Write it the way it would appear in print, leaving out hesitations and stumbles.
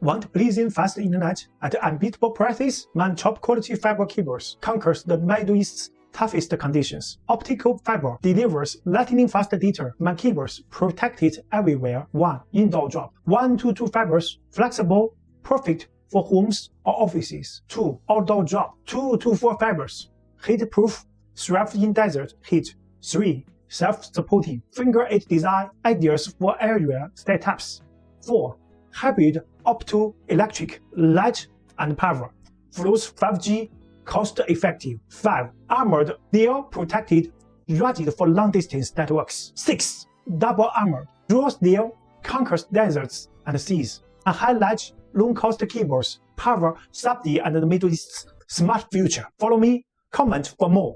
Want blazing fast internet at unbeatable prices? Man, top quality fiber cables conquers the Middle East's toughest conditions. Optical fiber delivers lightning fast data. Man cables protected everywhere. 1. Indoor drop. 1 to 2 fibers, flexible, perfect for homes or offices. 2. Outdoor drop. 2 to 4 fibers, heat-proof, thrive in desert heat. 3. Self-supporting, finger-8 design, ideas for area setups. 4. Hybrid Opto-Electric, light and power, flows 5G, cost-effective. 5. Armored, steel protected, rugged for long-distance networks. 6. Double armored, dual steel, conquers deserts and seas. And highlight low-cost cables, power Saudi and the Middle East's smart future. Follow me, comment for more.